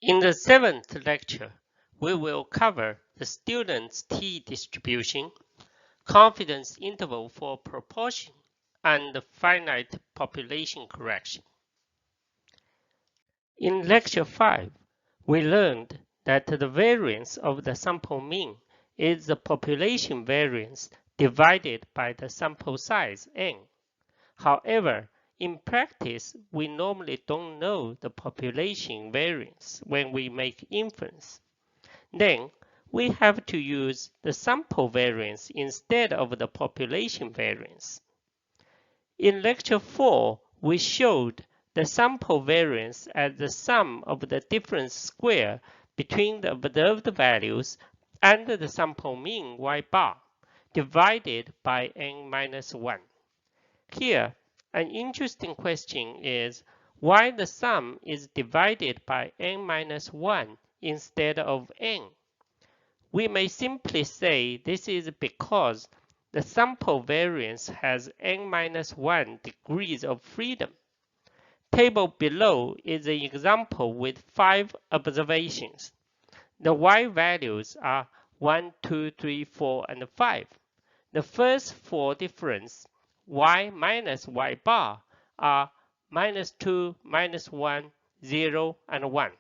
In the 7th lecture, we will cover the student's t-distribution, confidence interval for proportion, and the finite population correction. In lecture 5, we learned that the variance of the sample mean is the population variance divided by the sample size n. However, in practice, we normally don't know the population variance when we make inference. Then, we have to use the sample variance instead of the population variance. In lecture 4, we showed the sample variance as the sum of the difference square between the observed values and the sample mean y bar divided by n-1. Here, an interesting question is why the sum is divided by n-1 instead of n. We may simply say this is because the sample variance has n-1 degrees of freedom. Table below is an example with 5 observations. The y values are 1, 2, 3, 4, and 5. The first 4 differences, y minus y bar, are -2, -1, 0, and 1.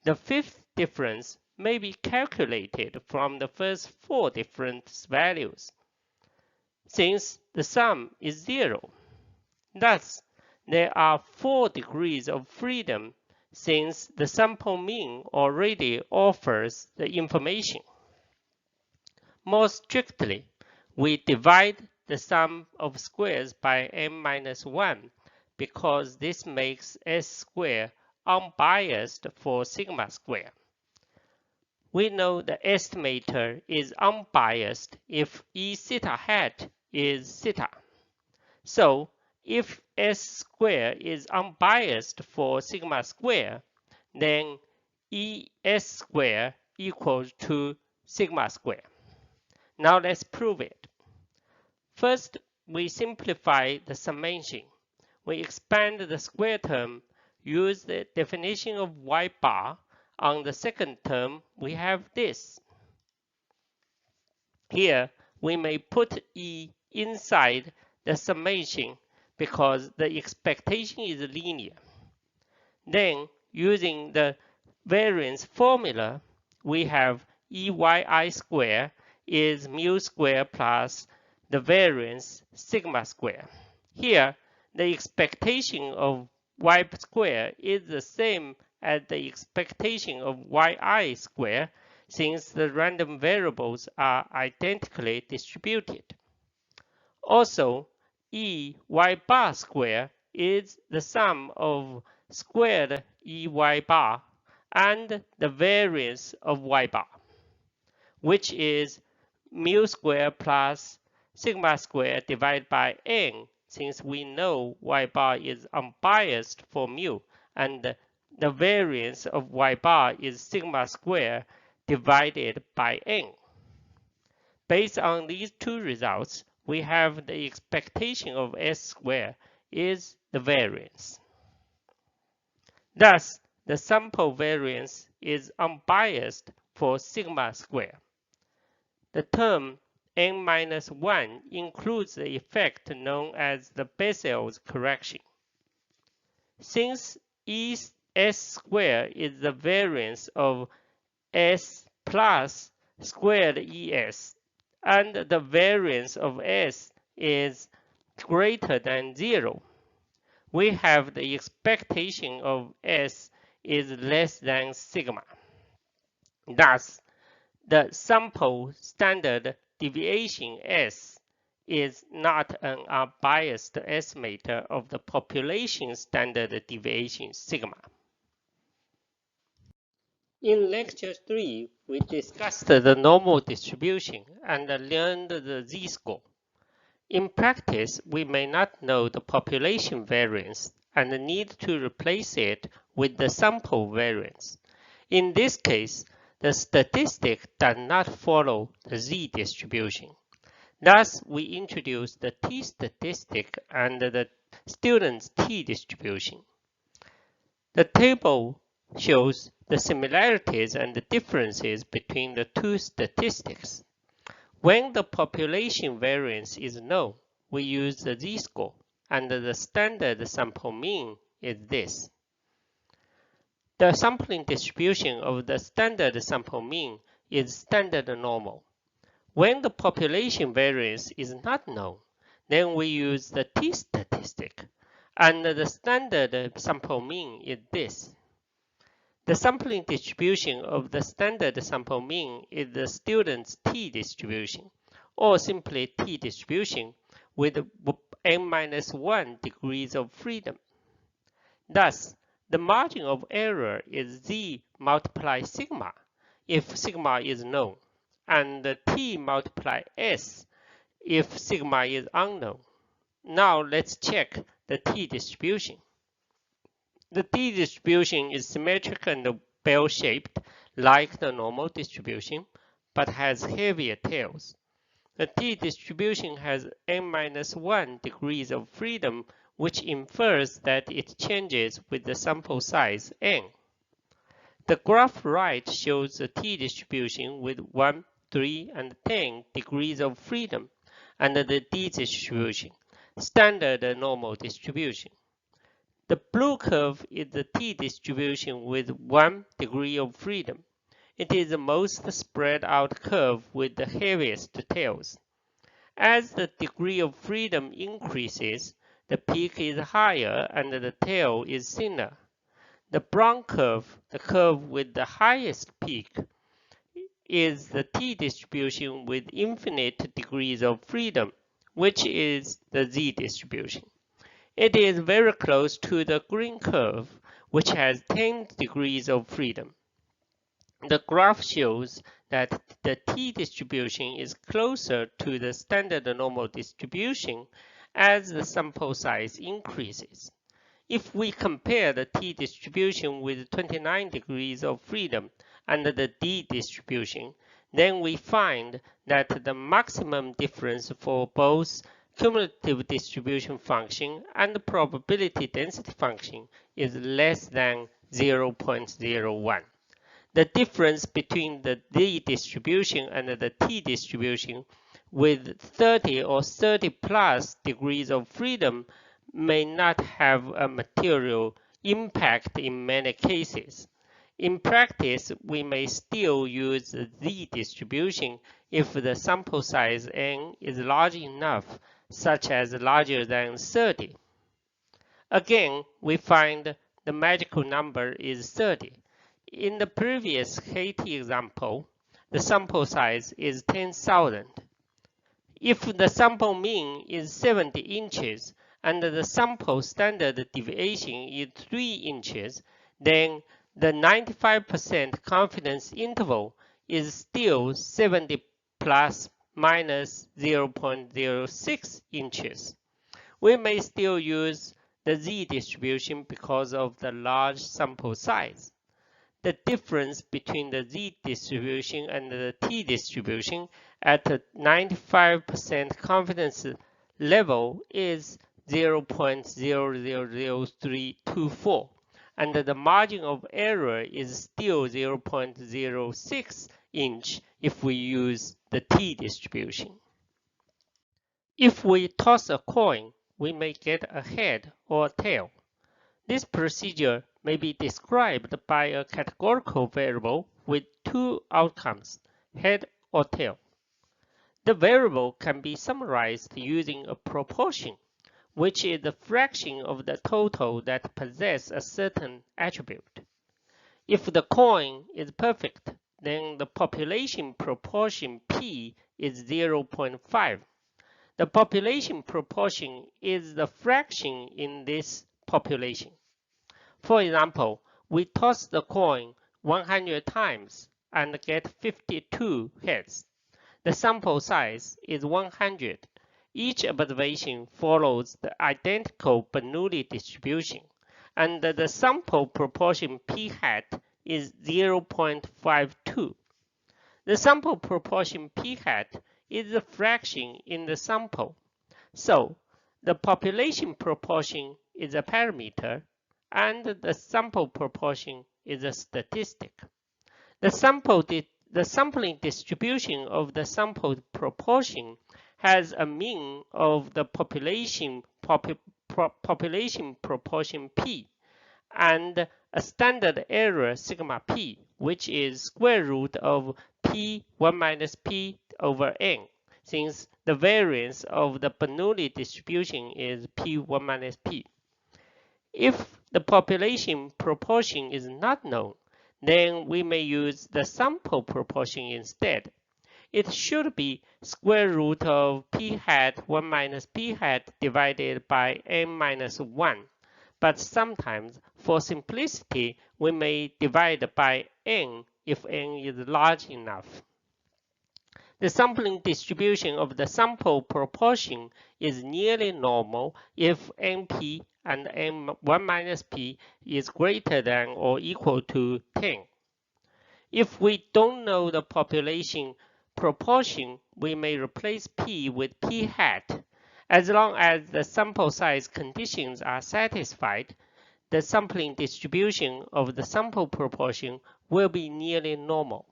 The fifth difference may be calculated from the first 4 difference values, since the sum is 0. Thus, there are 4 degrees of freedom since the sample mean already offers the information. More strictly, we divide the sum of squares by n-1 because this makes S squared unbiased for sigma square. We know the estimator is unbiased if E theta hat is theta. So if S squared is unbiased for sigma square, then ES squared equals to sigma square. Now let's prove it. First, we simplify the summation. We expand the square term, use the definition of y bar. On the second term, we have this. Here, we may put E inside the summation because the expectation is linear. Then, using the variance formula, we have EYI squared is mu squared plus the variance sigma squared. Here, the expectation of y squared is the same as the expectation of yi squared since the random variables are identically distributed. Also, E y bar squared is the sum of squared E y bar and the variance of y bar, which is mu squared plus sigma squared divided by n, since we know y bar is unbiased for mu, and the variance of y bar is sigma squared divided by n. Based on these two results, we have the expectation of S squared is the variance. Thus, the sample variance is unbiased for sigma squared. The term n-1 includes the effect known as the Bessel's correction. Since S squared is the variance of S plus squared ES, and the variance of S is greater than 0, we have the expectation of S is less than sigma. Thus, the sample standard deviation S is not an unbiased estimator of the population standard deviation sigma. In lecture 3, we discussed the normal distribution and learned the z-score. In practice, we may not know the population variance and need to replace it with the sample variance. In this case, the statistic does not follow the z-distribution. Thus, we introduce the t-statistic and the student's t-distribution. The table shows the similarities and the differences between the two statistics. When the population variance is known, we use the z-score, and the standard sample mean is this. The sampling distribution of the standard sample mean is standard normal. When the population variance is not known, then we use the t-statistic, and the standard sample mean is this. The sampling distribution of the standard sample mean is the student's t-distribution, or simply t-distribution with n-1 degrees of freedom. Thus, the margin of error is z multiplied sigma if sigma is known, and t multiplied s if sigma is unknown. Now let's check the t-distribution. The t-distribution is symmetric and bell-shaped like the normal distribution, but has heavier tails. The t-distribution has n-1 degrees of freedom, which infers that it changes with the sample size n. The graph right shows the t-distribution with 1, 3, and 10 degrees of freedom, and the d-distribution, standard normal distribution. The blue curve is the t-distribution with 1 degree of freedom. It is the most spread out curve with the heaviest tails. As the degree of freedom increases, the peak is higher and the tail is thinner. The brown curve, the curve with the highest peak, is the t-distribution with infinite degrees of freedom, which is the z-distribution. It is very close to the green curve, which has 10 degrees of freedom. The graph shows that the t-distribution is closer to the standard normal distribution as the sample size increases. If we compare the t-distribution with 29 degrees of freedom and the d-distribution, then we find that the maximum difference for both cumulative distribution function and the probability density function is less than 0.01. The difference between the d-distribution and the t-distribution with 30 or 30 plus degrees of freedom may not have a material impact in many cases. In practice, we may still use the z-distribution if the sample size n is large enough, such as larger than 30. Again, we find the magical number is 30. In the previous KT example, the sample size is 10,000. If the sample mean is 70 inches and the sample standard deviation is 3 inches, then the 95% confidence interval is still 70 plus minus 0.06 inches. We may still use the z-distribution because of the large sample size. The difference between the z-distribution and the t-distribution at a 95% confidence level is 0.0000324, and the margin of error is still 0.06 inch if we use the t-distribution. If we toss a coin, we may get a head or a tail. This procedure may be described by a categorical variable with two outcomes, head or tail. The variable can be summarized using a proportion, which is the fraction of the total that possess a certain attribute. If the coin is perfect, then the population proportion P is 0.5. The population proportion is the fraction in this population. For example, we toss the coin 100 times and get 52 heads. The sample size is 100. Each observation follows the identical Bernoulli distribution, and the sample proportion p hat is 0.52. The sample proportion p hat is the fraction in the sample. So, the population proportion is a parameter, and the sample proportion is a statistic. The sampling distribution of the sample proportion has a mean of the population proportion p and a standard error sigma p, which is square root of p 1 minus p over n, since the variance of the Bernoulli distribution is p1 minus p. If the population proportion is not known, then we may use the sample proportion instead. It should be square root of p hat 1 minus p hat divided by n minus 1. But sometimes, for simplicity, we may divide by n if n is large enough. The sampling distribution of the sample proportion is nearly normal if np and n1 minus p is greater than or equal to 10. If we don't know the population proportion, we may replace p with p hat. As long as the sample size conditions are satisfied, the sampling distribution of the sample proportion will be nearly normal.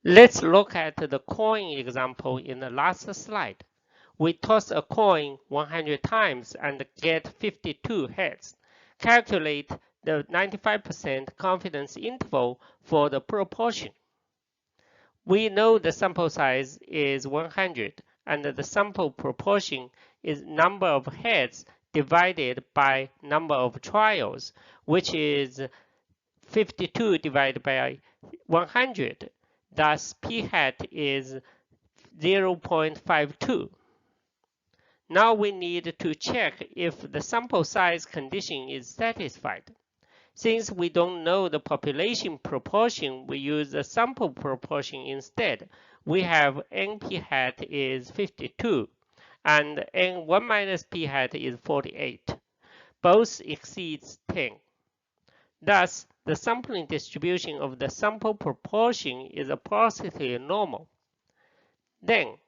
Let's look at the coin example in the last slide. We toss a coin 100 times and get 52 heads. Calculate the 95% confidence interval for the proportion. We know the sample size is 100 and the sample proportion is number of heads divided by number of trials, which is 52 divided by 100. Thus, p hat is 0.52. Now we need to check if the sample size condition is satisfied. Since we don't know the population proportion, we use the sample proportion instead. We have np hat is 52 and n1 minus p hat is 48. Both exceeds 10. Thus, the sampling distribution of the sample proportion is approximately normal. Then,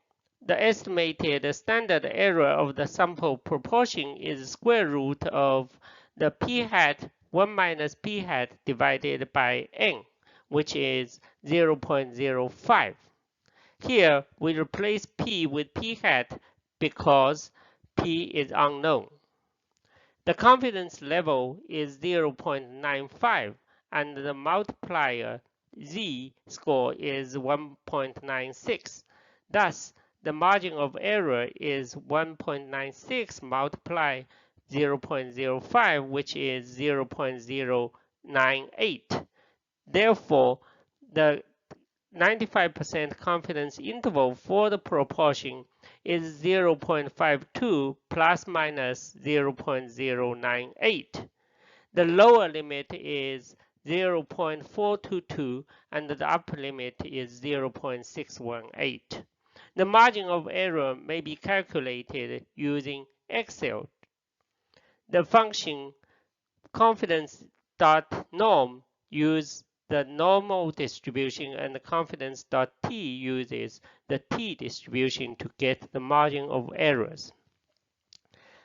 the estimated standard error of the sample proportion is square root of the p hat 1 minus p hat divided by n, which is 0.05. Here, we replace p with p hat because p is unknown. The confidence level is 0.95 and the multiplier z-score is 1.96. Thus, the margin of error is 1.96 multiplied 0.05, which is 0.098. Therefore, the 95% confidence interval for the proportion is 0.52 plus minus 0.098. The lower limit is 0.422 and the upper limit is 0.618. The margin of error may be calculated using Excel. The function confidence.norm uses the normal distribution and the confidence.t uses the t distribution to get the margin of errors.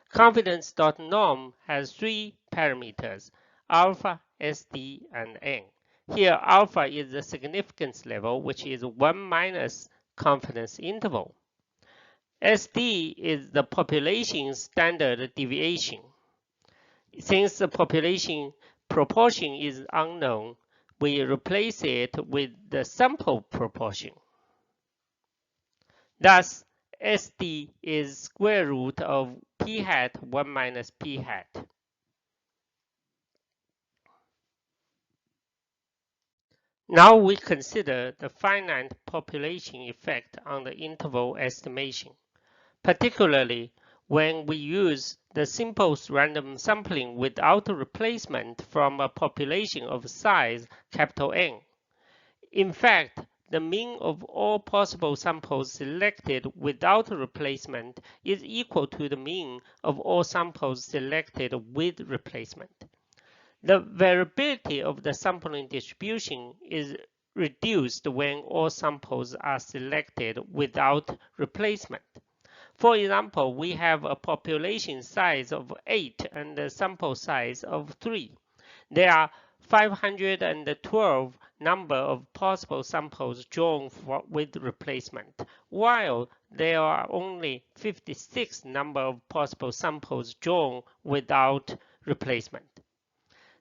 Confidence.norm has three parameters, alpha, SD, and n. Here, alpha is the significance level, which is 1 minus confidence interval. SD is the population standard deviation. Since the population proportion is unknown, we replace it with the sample proportion. Thus, SD is square root of p hat 1 minus p hat. Now we consider the finite population effect on the interval estimation, particularly when we use the simple random sampling without replacement from a population of size N. In fact, the mean of all possible samples selected without replacement is equal to the mean of all samples selected with replacement. The variability of the sampling distribution is reduced when all samples are selected without replacement. For example, we have a population size of 8 and a sample size of 3. There are 512 number of possible samples drawn with replacement, while there are only 56 number of possible samples drawn without replacement.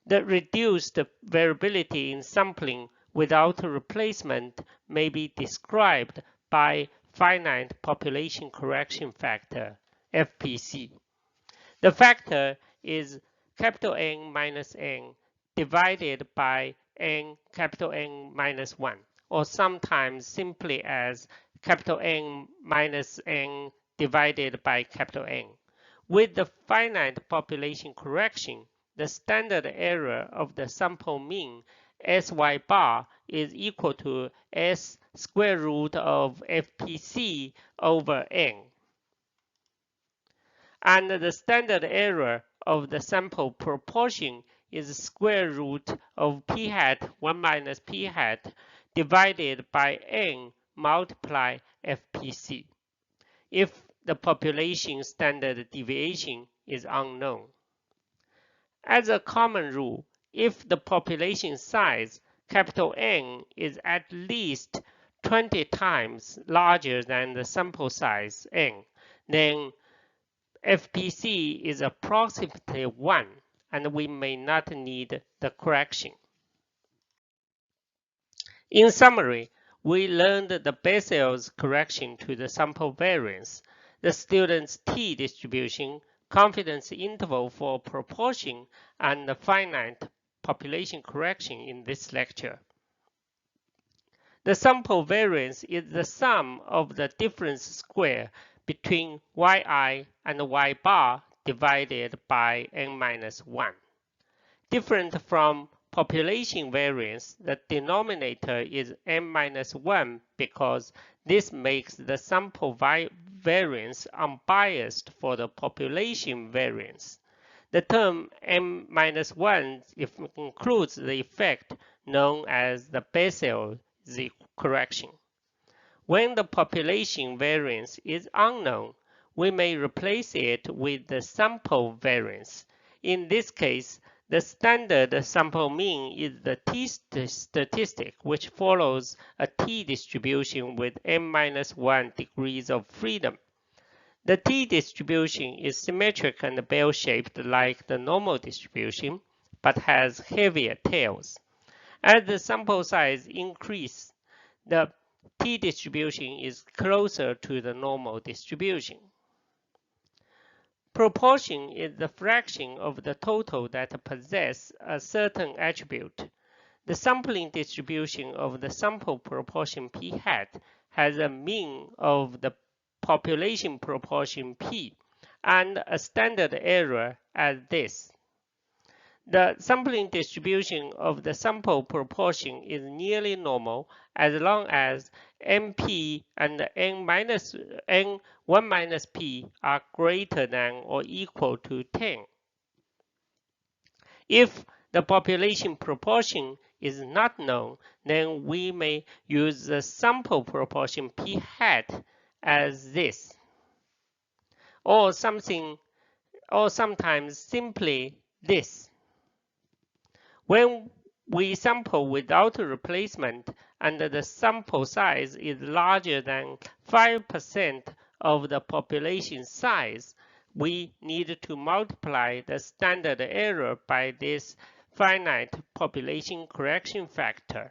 The reduced variability in sampling without replacement may be described by finite population correction factor, FPC. The factor is N minus n divided by N minus 1, or sometimes simply as N minus n divided by N. With the finite population correction, the standard error of the sample mean SY bar is equal to S square root of FPC over N. And the standard error of the sample proportion is square root of p hat 1 minus p hat divided by n multiply FPC, if the population standard deviation is unknown. As a common rule, if the population size N is at least 20 times larger than the sample size n, then FPC is approximately 1, and we may not need the correction. In summary, we learned the Bessel's correction to the sample variance, the student's t-distribution, confidence interval for proportion, and the finite population correction in this lecture. The sample variance is the sum of the difference square between yi and y bar divided by n minus 1. Different from population variance, the denominator is n minus 1 because this makes the sample variance unbiased for the population variance. The term n minus 1 includes the effect known as the Bessel correction. When the population variance is unknown, we may replace it with the sample variance. In this case, the standard sample mean is the t-statistic, which follows a t-distribution with n-1 degrees of freedom. The t-distribution is symmetric and bell-shaped like the normal distribution, but has heavier tails. As the sample size increases, the t-distribution is closer to the normal distribution. Proportion is the fraction of the total that possess a certain attribute. The sampling distribution of the sample proportion p hat has a mean of the population proportion p and a standard error as this. The sampling distribution of the sample proportion is nearly normal as long as NP and N1 minus P are greater than or equal to 10. If the population proportion is not known, then we may use the sample proportion P hat as this, or sometimes simply this. When we sample without replacement and the sample size is larger than 5% of the population size, we need to multiply the standard error by this finite population correction factor.